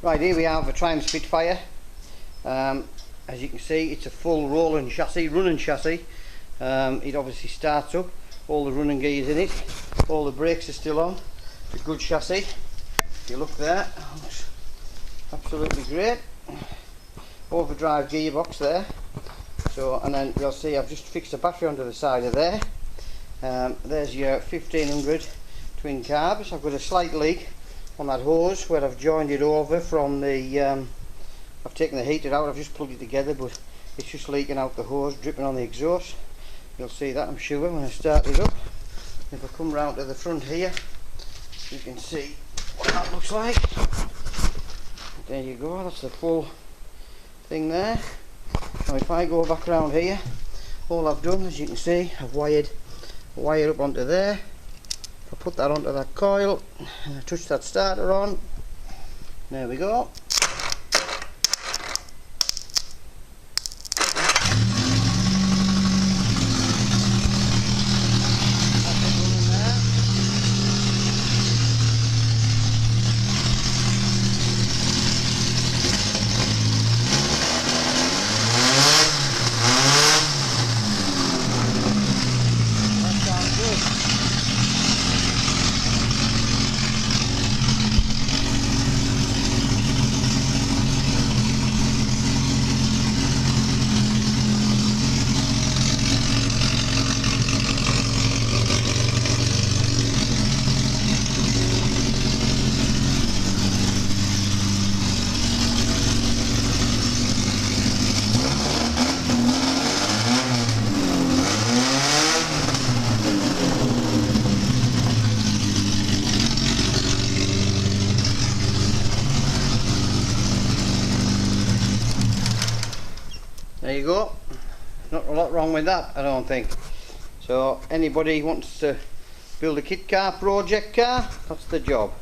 Right, here we have a Triumph Spitfire. As you can see, it's a full rolling chassis, running chassis. It obviously starts up, all the running gears in it, all the brakes are still on. It's a good chassis. If you look there, looks absolutely great. Overdrive gearbox there. So, and then you'll see I've just fixed a battery onto the side of there. There's your 1500 twin carbs. I've got a slight leak on that hose where I've joined it over from the I've taken the heater out, I've just plugged it together, but it's just leaking out the hose, dripping on the exhaust. You'll see that, I'm sure, when I start it up. If I come round to the front here, you can see what that looks like. There you go, that's the full thing there. Now if I go back around here, all I've done, as you can see, I've wired a wire up onto there. If I put that onto that coil and I touch that starter on, there we go. There you go. Not a lot wrong with that, I don't think. So anybody wants to build a kit car, project car, that's the job.